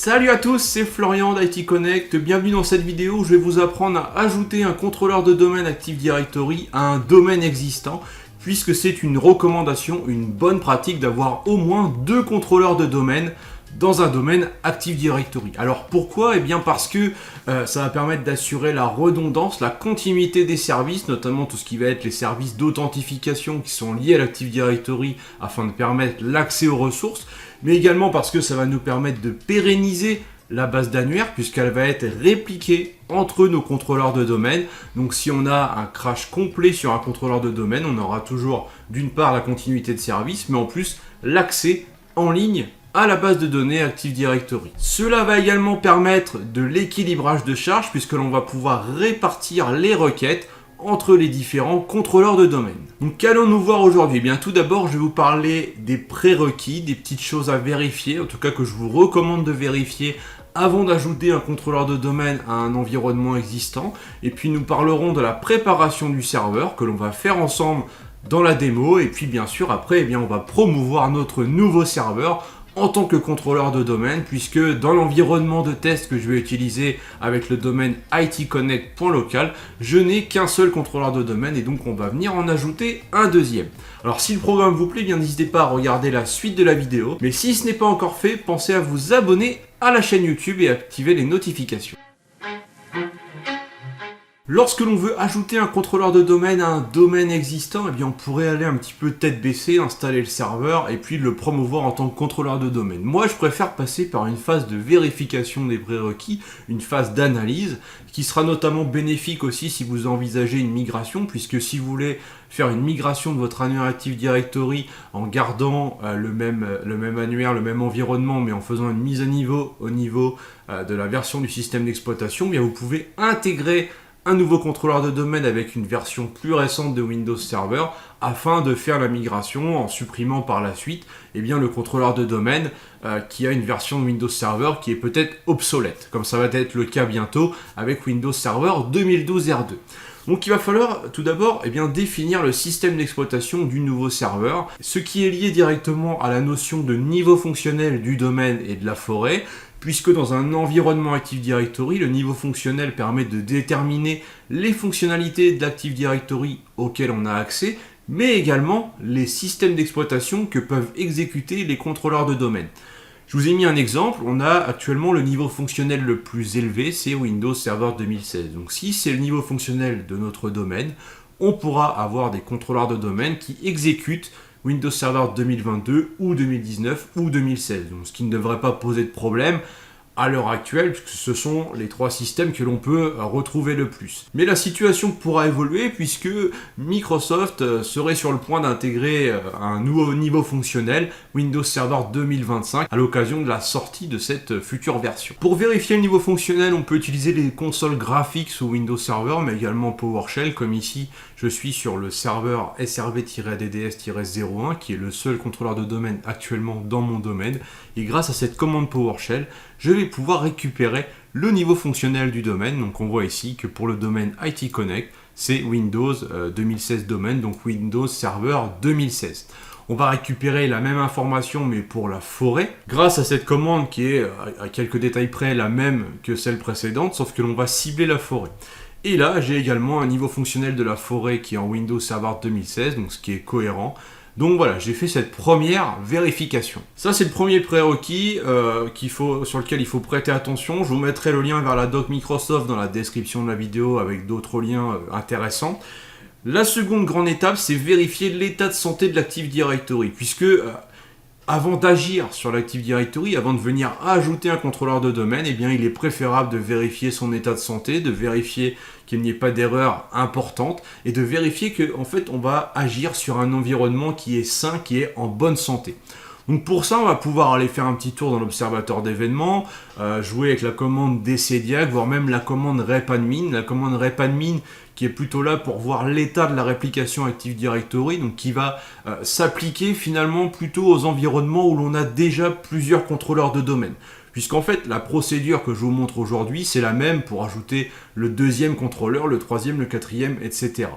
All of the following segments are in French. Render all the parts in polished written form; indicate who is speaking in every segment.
Speaker 1: Salut à tous, c'est Florian d'IT Connect. Bienvenue dans cette vidéo où je vais vous apprendre à ajouter un contrôleur de domaine Active Directory à un domaine existant, puisque c'est une recommandation, une bonne pratique d'avoir au moins 2 contrôleurs de domaine dans un domaine Active Directory. Alors pourquoi ? Eh bien parce que ça va permettre d'assurer la redondance, la continuité des services, notamment tout ce qui va être les services d'authentification qui sont liés à l'Active Directory afin de permettre l'accès aux ressources, mais également parce que ça va nous permettre de pérenniser la base d'annuaire puisqu'elle va être répliquée entre nos contrôleurs de domaine. Donc si on a un crash complet sur un contrôleur de domaine, on aura toujours d'une part la continuité de service, mais en plus l'accès en ligne à la base de données Active Directory. Cela va également permettre de l'équilibrage de charges puisque l'on va pouvoir répartir les requêtes entre les différents contrôleurs de domaine. Donc qu'allons-nous voir aujourd'hui ? Eh bien tout d'abord, je vais vous parler des prérequis, des petites choses à vérifier, en tout cas que je vous recommande de vérifier avant d'ajouter un contrôleur de domaine à un environnement existant. Et puis nous parlerons de la préparation du serveur que l'on va faire ensemble dans la démo. Et puis bien sûr après, on va promouvoir notre nouveau serveur en tant que contrôleur de domaine, puisque dans l'environnement de test que je vais utiliser avec le domaine itconnect.local, je n'ai qu'un seul contrôleur de domaine et donc on va venir en ajouter un deuxième. Alors si le programme vous plaît, bien n'hésitez pas à regarder la suite de la vidéo, mais si ce n'est pas encore fait, pensez à vous abonner à la chaîne YouTube et activer les notifications. Lorsque l'on veut ajouter un contrôleur de domaine à un domaine existant, eh bien on pourrait aller un petit peu tête baissée, installer le serveur et puis le promouvoir en tant que contrôleur de domaine. Moi, je préfère passer par une phase de vérification des prérequis, une phase d'analyse, qui sera notamment bénéfique aussi si vous envisagez une migration, puisque si vous voulez faire une migration de votre annuaire Active Directory en gardant le même annuaire, le même environnement, mais en faisant une mise à niveau au niveau de la version du système d'exploitation, eh bien vous pouvez intégrer un nouveau contrôleur de domaine avec une version plus récente de Windows Server afin de faire la migration en supprimant par la suite le contrôleur de domaine qui a une version de Windows Server qui est peut-être obsolète, comme ça va être le cas bientôt avec Windows Server 2012 R2. Donc il va falloir tout d'abord définir le système d'exploitation du nouveau serveur, ce qui est lié directement à la notion de niveau fonctionnel du domaine et de la forêt, puisque dans un environnement Active Directory, le niveau fonctionnel permet de déterminer les fonctionnalités de l'Active Directory auxquelles on a accès, mais également les systèmes d'exploitation que peuvent exécuter les contrôleurs de domaine. Je vous ai mis un exemple, on a actuellement le niveau fonctionnel le plus élevé, c'est Windows Server 2016. Donc si c'est le niveau fonctionnel de notre domaine, on pourra avoir des contrôleurs de domaine qui exécutent Windows Server 2022 ou 2019 ou 2016. Donc, ce qui ne devrait pas poser de problème à l'heure actuelle, puisque ce sont les 3 systèmes que l'on peut retrouver le plus. Mais la situation pourra évoluer puisque Microsoft serait sur le point d'intégrer un nouveau niveau fonctionnel, Windows Server 2025, à l'occasion de la sortie de cette future version. Pour vérifier le niveau fonctionnel, on peut utiliser les consoles graphiques sous Windows Server, mais également PowerShell, comme ici, je suis sur le serveur srv-dds-01, qui est le seul contrôleur de domaine actuellement dans mon domaine. Et grâce à cette commande PowerShell, je vais pouvoir récupérer le niveau fonctionnel du domaine. Donc on voit ici que pour le domaine IT Connect, c'est Windows 2016 domaine, donc Windows Server 2016. On va récupérer la même information mais pour la forêt, grâce à cette commande qui est à quelques détails près la même que celle précédente, sauf que l'on va cibler la forêt. Et là, j'ai également un niveau fonctionnel de la forêt qui est en Windows Server 2016, donc ce qui est cohérent. Donc voilà, j'ai fait cette première vérification. Ça, c'est le premier prérequis sur lequel il faut prêter attention. Je vous mettrai le lien vers la doc Microsoft dans la description de la vidéo avec d'autres liens intéressants. La seconde grande étape, c'est vérifier l'état de santé de l'Active Directory, puisque avant d'agir sur l'Active Directory, avant de venir ajouter un contrôleur de domaine, il est préférable de vérifier son état de santé, de vérifier qu'il n'y ait pas d'erreur importante et de vérifier qu'en fait on va agir sur un environnement qui est sain, qui est en bonne santé. Donc pour ça, on va pouvoir aller faire un petit tour dans l'observateur d'événements, jouer avec la commande dcdiag, voire même la commande repadmin. La commande repadmin qui est plutôt là pour voir l'état de la réplication Active Directory, donc qui va s'appliquer finalement plutôt aux environnements où l'on a déjà plusieurs contrôleurs de domaine. Puisqu'en fait, la procédure que je vous montre aujourd'hui, c'est la même pour ajouter le deuxième contrôleur, le troisième, le quatrième, etc.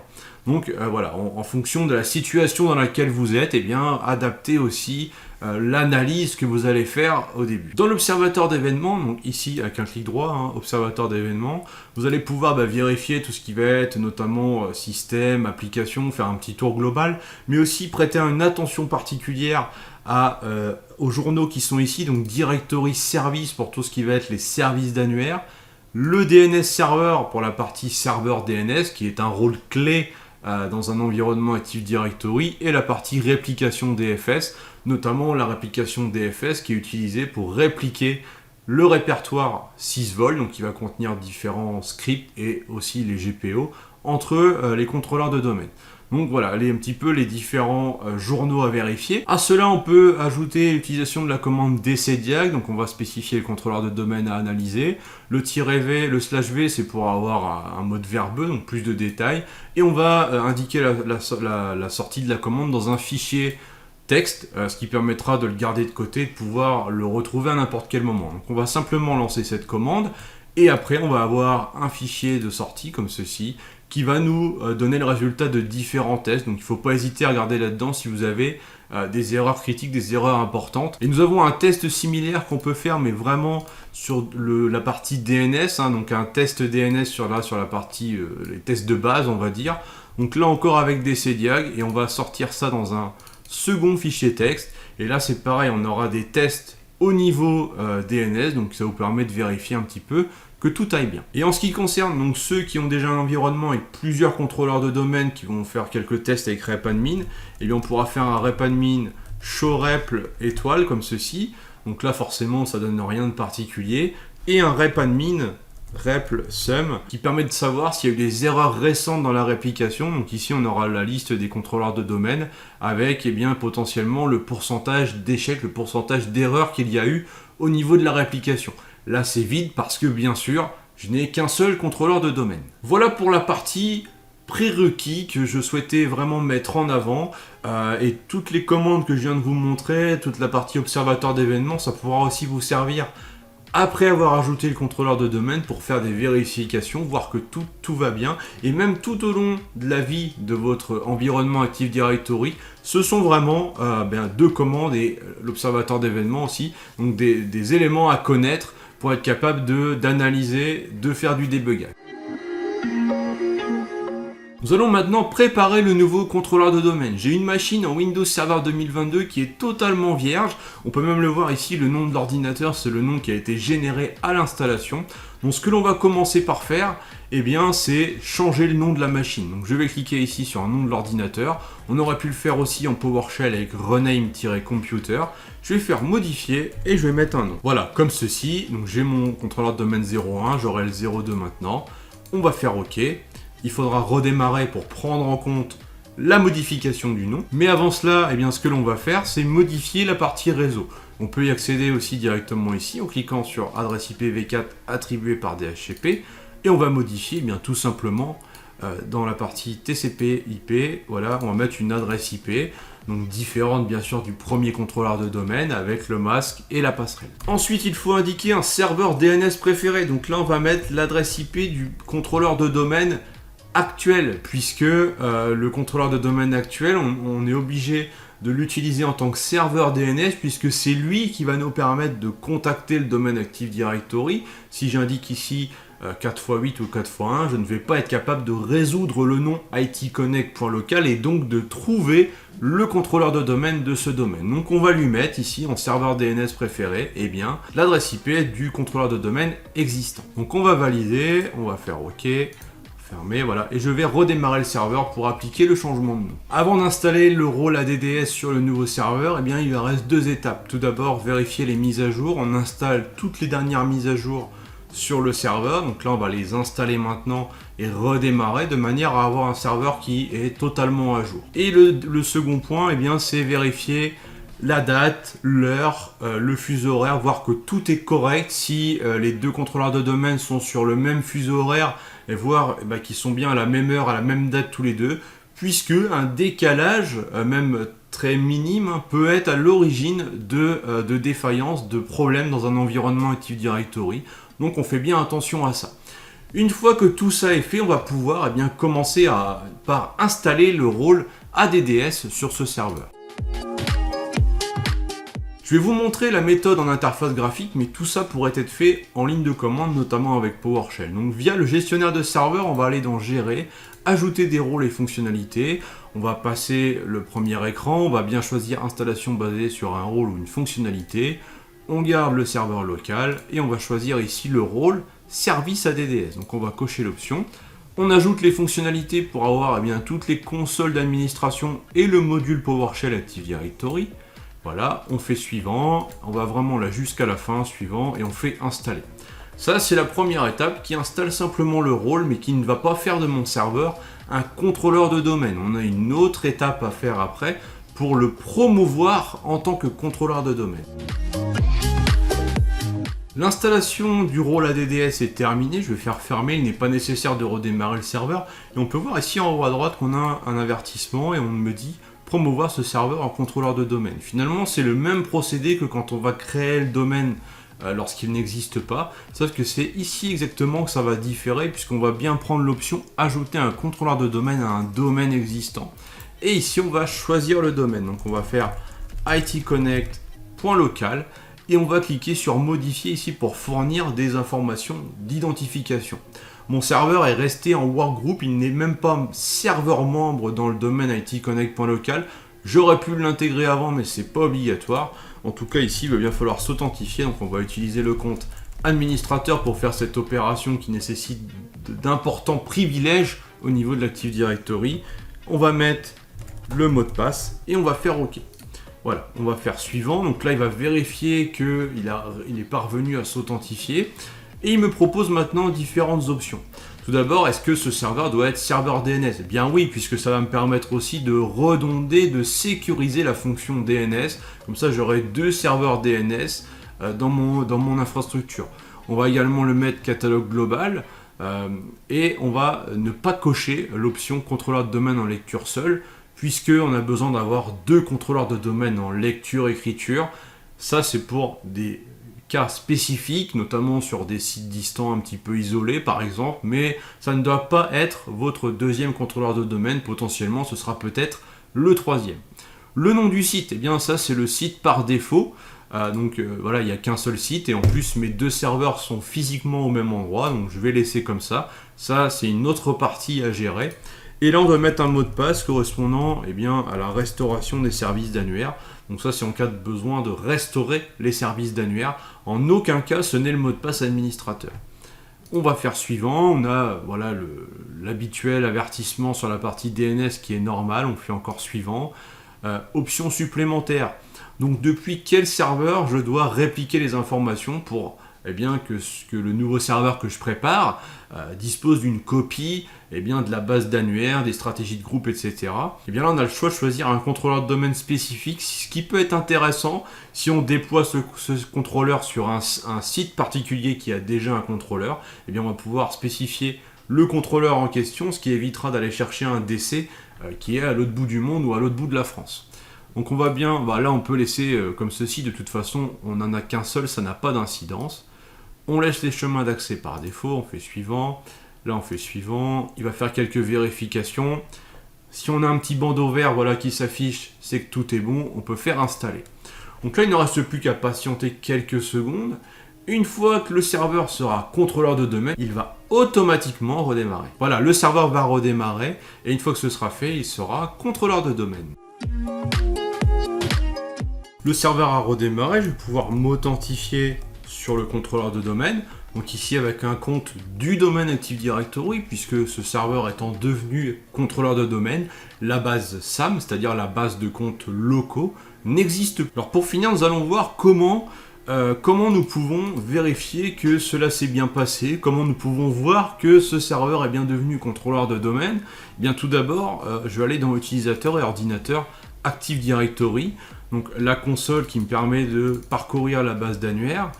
Speaker 1: Donc voilà, en fonction de la situation dans laquelle vous êtes, eh bien adaptez aussi l'analyse que vous allez faire au début. Dans l'observateur d'événements, donc ici avec un clic droit, hein, observateur d'événements, vous allez pouvoir vérifier tout ce qui va être notamment système, application, faire un petit tour global, mais aussi prêter une attention particulière aux journaux qui sont ici, donc Directory Service pour tout ce qui va être les services d'annuaire, le DNS Server pour la partie serveur DNS qui est un rôle clé dans un environnement Active Directory, et la partie réplication DFS, notamment la réplication DFS qui est utilisée pour répliquer le répertoire sysvol, donc qui va contenir différents scripts et aussi les GPO entre les contrôleurs de domaine. Donc voilà, un petit peu les différents journaux à vérifier. À cela, on peut ajouter l'utilisation de la commande dcdiag, donc on va spécifier le contrôleur de domaine à analyser. Le -v, le /v, c'est pour avoir un mode verbeux, donc plus de détails. Et on va indiquer la sortie de la commande dans un fichier texte, ce qui permettra de le garder de côté et de pouvoir le retrouver à n'importe quel moment. Donc on va simplement lancer cette commande, et après on va avoir un fichier de sortie comme ceci, qui va nous donner le résultat de différents tests. Donc il ne faut pas hésiter à regarder là-dedans si vous avez des erreurs critiques, des erreurs importantes. Et nous avons un test similaire qu'on peut faire, mais vraiment sur la partie DNS, hein, donc un test DNS sur la partie, les tests de base, on va dire. Donc là encore avec dcdiag, et on va sortir ça dans un second fichier texte. Et là c'est pareil, on aura des tests au niveau DNS, donc ça vous permet de vérifier un petit peu que tout aille bien. Et en ce qui concerne donc ceux qui ont déjà un environnement avec plusieurs contrôleurs de domaine qui vont faire quelques tests avec repadmin, et bien on pourra faire un repadmin showrepl étoile comme ceci. Donc là forcément ça donne rien de particulier, et un repadmin repl sum qui permet de savoir s'il y a eu des erreurs récentes dans la réplication. Donc ici on aura la liste des contrôleurs de domaine avec bien potentiellement le pourcentage d'échecs, le pourcentage d'erreurs qu'il y a eu au niveau de la réplication. Là c'est vide parce que bien sûr je n'ai qu'un seul contrôleur de domaine. Voilà pour la partie prérequis que je souhaitais vraiment mettre en avant, et toutes les commandes que je viens de vous montrer, toute la partie observateur d'événements, ça pourra aussi vous servir après avoir ajouté le contrôleur de domaine pour faire des vérifications, voir que tout va bien, et même tout au long de la vie de votre environnement Active Directory, ce sont vraiment deux commandes, et l'observateur d'événements aussi, donc des éléments à connaître pour être capable d'analyser, de faire du débugage. Nous allons maintenant préparer le nouveau contrôleur de domaine. J'ai une machine en Windows Server 2022 qui est totalement vierge. On peut même le voir ici, le nom de l'ordinateur, c'est le nom qui a été généré à l'installation. Donc ce que l'on va commencer par faire, c'est changer le nom de la machine. Donc je vais cliquer ici sur un nom de l'ordinateur. On aurait pu le faire aussi en PowerShell avec rename-computer. Je vais faire modifier et je vais mettre un nom. Voilà, comme ceci. Donc j'ai mon contrôleur de domaine 01, j'aurai le 02 maintenant. On va faire OK. Il faudra redémarrer pour prendre en compte la modification du nom. Mais avant cela, ce que l'on va faire, c'est modifier la partie réseau. On peut y accéder aussi directement ici en cliquant sur adresse IP v4 attribuée par DHCP. Et on va modifier tout simplement dans la partie TCP IP. Voilà, on va mettre une adresse IP, donc différente bien sûr du premier contrôleur de domaine avec le masque et la passerelle. Ensuite, il faut indiquer un serveur DNS préféré. Donc là, on va mettre l'adresse IP du contrôleur de domaine actuel, puisque le contrôleur de domaine actuel, on est obligé de l'utiliser en tant que serveur DNS, puisque c'est lui qui va nous permettre de contacter le domaine Active Directory. Si j'indique ici 4x8 ou 4x1, je ne vais pas être capable de résoudre le nom itconnect.local et donc de trouver le contrôleur de domaine de ce domaine. Donc on va lui mettre ici en serveur DNS préféré, l'adresse IP du contrôleur de domaine existant. Donc on va valider, on va faire OK. Fermé, voilà, et je vais redémarrer le serveur pour appliquer le changement de nom. Avant d'installer le rôle ADDS sur le nouveau serveur, il reste deux étapes. Tout d'abord, vérifier les mises à jour. On installe toutes les dernières mises à jour sur le serveur. Donc là, on va les installer maintenant et redémarrer de manière à avoir un serveur qui est totalement à jour. Et le second point, c'est vérifier la date, l'heure, le fuseau horaire, voir que tout est correct. Si les deux contrôleurs de domaine sont sur le même fuseau horaire, et voir qu'ils sont bien à la même heure, à la même date tous les deux, puisque un décalage, même très minime, peut être à l'origine de défaillances, de problèmes dans un environnement Active Directory. Donc on fait bien attention à ça. Une fois que tout ça est fait, on va pouvoir commencer par installer le rôle ADDS sur ce serveur. Je vais vous montrer la méthode en interface graphique, mais tout ça pourrait être fait en ligne de commande, notamment avec PowerShell. Donc via le gestionnaire de serveur, on va aller dans Gérer, ajouter des rôles et fonctionnalités. On va passer le premier écran, on va bien choisir installation basée sur un rôle ou une fonctionnalité. On garde le serveur local et on va choisir ici le rôle service ADDS. Donc on va cocher l'option. On ajoute les fonctionnalités pour avoir toutes les consoles d'administration et le module PowerShell Active Directory. Voilà, on fait suivant, on va vraiment là jusqu'à la fin, suivant, et on fait installer. Ça, c'est la première étape qui installe simplement le rôle, mais qui ne va pas faire de mon serveur un contrôleur de domaine. On a une autre étape à faire après pour le promouvoir en tant que contrôleur de domaine. L'installation du rôle ADDS est terminée, je vais faire fermer, il n'est pas nécessaire de redémarrer le serveur. Et on peut voir ici en haut à droite qu'on a un avertissement et on me dit promouvoir ce serveur en contrôleur de domaine. Finalement, c'est le même procédé que quand on va créer le domaine lorsqu'il n'existe pas, sauf que c'est ici exactement que ça va différer puisqu'on va bien prendre l'option ajouter un contrôleur de domaine à un domaine existant. Et ici, on va choisir le domaine. Donc on va faire itconnect.local et on va cliquer sur modifier ici pour fournir des informations d'identification. Mon serveur est resté en workgroup, il n'est même pas serveur membre dans le domaine itconnect.local. J'aurais pu l'intégrer avant, mais c'est pas obligatoire. En tout cas, ici, il va bien falloir s'authentifier. Donc, on va utiliser le compte administrateur pour faire cette opération qui nécessite d'importants privilèges au niveau de l'Active Directory. On va mettre le mot de passe et on va faire OK. Voilà, on va faire suivant. Donc là, il va vérifier qu'il est parvenu à s'authentifier. Et il me propose maintenant différentes options. Tout d'abord, est-ce que ce serveur doit être serveur DNS? Eh bien oui, puisque ça va me permettre aussi de redonder, de sécuriser la fonction DNS. Comme ça, j'aurai 2 serveurs DNS dans mon infrastructure. On va également le mettre catalogue global. Et on va ne pas cocher l'option contrôleur de domaine en lecture seul, puisqu'on a besoin d'avoir 2 contrôleurs de domaine en lecture-écriture. Ça, c'est pour des cas spécifiques, notamment sur des sites distants un petit peu isolés par exemple, mais ça ne doit pas être votre 2e contrôleur de domaine, potentiellement ce sera peut-être le 3e. Le nom du site, eh bien ça c'est le site par défaut, voilà, il n'y a qu'un seul site et en plus mes 2 serveurs sont physiquement au même endroit, donc je vais laisser comme ça. Ça c'est une autre partie à gérer. Et là, on doit mettre un mot de passe correspondant à la restauration des services d'annuaire. Donc ça, c'est en cas de besoin de restaurer les services d'annuaire. En aucun cas, ce n'est le mot de passe administrateur. On va faire suivant. On a l'habituel avertissement sur la partie DNS qui est normal. On fait encore suivant. Option supplémentaire. Donc depuis quel serveur je dois répliquer les informations pour que le nouveau serveur que je prépare dispose d'une copie de la base d'annuaire, des stratégies de groupe, etc. Et bien là, on a le choix de choisir un contrôleur de domaine spécifique, ce qui peut être intéressant si on déploie ce contrôleur sur un site particulier qui a déjà un contrôleur. Et bien, on va pouvoir spécifier le contrôleur en question, ce qui évitera d'aller chercher un DC qui est à l'autre bout du monde ou à l'autre bout de la France. Donc on va bien, là on peut laisser comme ceci, de toute façon on n'en a qu'un seul, ça n'a pas d'incidence. On laisse les chemins d'accès par défaut, on fait suivant, là on fait suivant, il va faire quelques vérifications. Si on a un petit bandeau vert qui s'affiche, c'est que tout est bon, on peut faire installer. Donc là il ne reste plus qu'à patienter quelques secondes. Une fois que le serveur sera contrôleur de domaine, il va automatiquement redémarrer. Voilà, le serveur va redémarrer et une fois que ce sera fait, il sera contrôleur de domaine. Le serveur a redémarré, je vais pouvoir m'authentifier sur le contrôleur de domaine. Donc ici avec un compte du domaine Active Directory, puisque ce serveur étant devenu contrôleur de domaine, la base SAM, c'est-à-dire la base de comptes locaux, n'existe plus. Alors pour finir, nous allons voir comment nous pouvons vérifier que cela s'est bien passé, comment nous pouvons voir que ce serveur est bien devenu contrôleur de domaine. Eh bien tout d'abord, je vais aller dans utilisateur et ordinateur Active Directory, donc la console qui me permet de parcourir la base d'annuaire,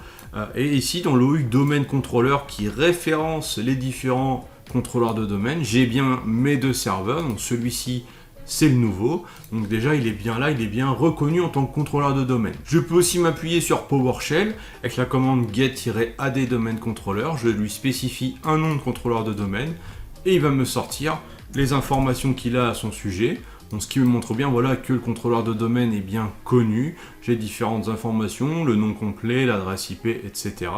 Speaker 1: et ici dans l'OU domaine contrôleur qui référence les différents contrôleurs de domaine, j'ai bien mes 2 serveurs, donc celui-ci c'est le nouveau. Donc déjà, il est bien là, il est bien reconnu en tant que contrôleur de domaine. Je peux aussi m'appuyer sur PowerShell avec la commande get-ad domain controller. Je lui spécifie un nom de contrôleur de domaine et il va me sortir les informations qu'il a à son sujet. Donc, ce qui me montre bien voilà, que le contrôleur de domaine est bien connu. J'ai différentes informations, le nom complet, l'adresse IP, etc.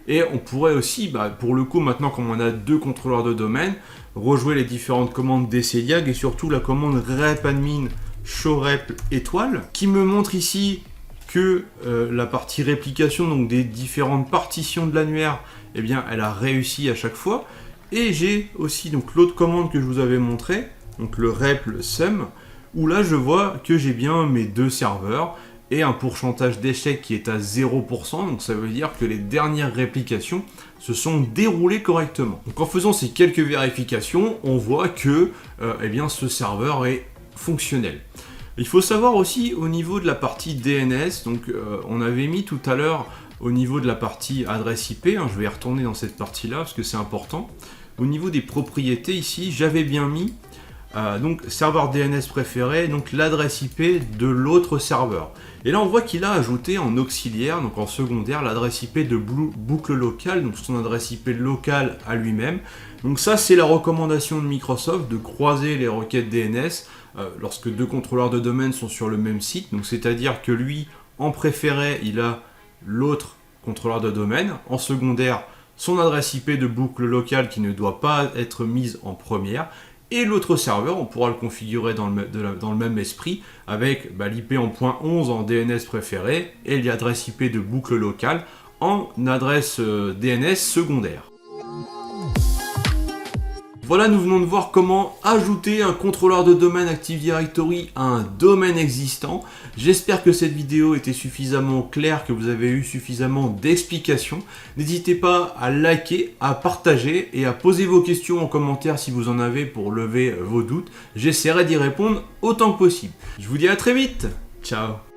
Speaker 1: Et on pourrait aussi, pour le coup, maintenant comme on a 2 contrôleurs de domaine, rejouer les différentes commandes DCDiag et surtout la commande repadmin showrep étoile qui me montre ici que la partie réplication donc des différentes partitions de l'annuaire, eh bien, elle a réussi à chaque fois. Et j'ai aussi donc l'autre commande que je vous avais montré, donc le rep, le sum, où là je vois que j'ai bien mes 2 serveurs et un pourcentage d'échec qui est à 0%, donc ça veut dire que les dernières réplications se sont déroulées correctement. Donc en faisant ces quelques vérifications, on voit que eh bien, ce serveur est fonctionnel. Il faut savoir aussi au niveau de la partie DNS, donc on avait mis tout à l'heure au niveau de la partie adresse IP, je vais y retourner dans cette partie-là parce que c'est important. Au niveau des propriétés ici, j'avais bien mis donc serveur DNS préféré, donc l'adresse IP de l'autre serveur. Et là on voit qu'il a ajouté en auxiliaire, donc en secondaire, l'adresse IP de boucle locale, donc son adresse IP locale à lui-même. Donc ça c'est la recommandation de Microsoft de croiser les requêtes DNS lorsque 2 contrôleurs de domaine sont sur le même site. Donc c'est-à-dire que lui en préféré il a l'autre contrôleur de domaine, en secondaire son adresse IP de boucle locale qui ne doit pas être mise en première. Et l'autre serveur, on pourra le configurer dans le même esprit avec l'IP en .11 en DNS préféré et l'adresse IP de boucle locale en adresse DNS secondaire. Voilà, nous venons de voir comment ajouter un contrôleur de domaine Active Directory à un domaine existant. J'espère que cette vidéo était suffisamment claire, que vous avez eu suffisamment d'explications. N'hésitez pas à liker, à partager et à poser vos questions en commentaire si vous en avez pour lever vos doutes. J'essaierai d'y répondre autant que possible. Je vous dis à très vite. Ciao.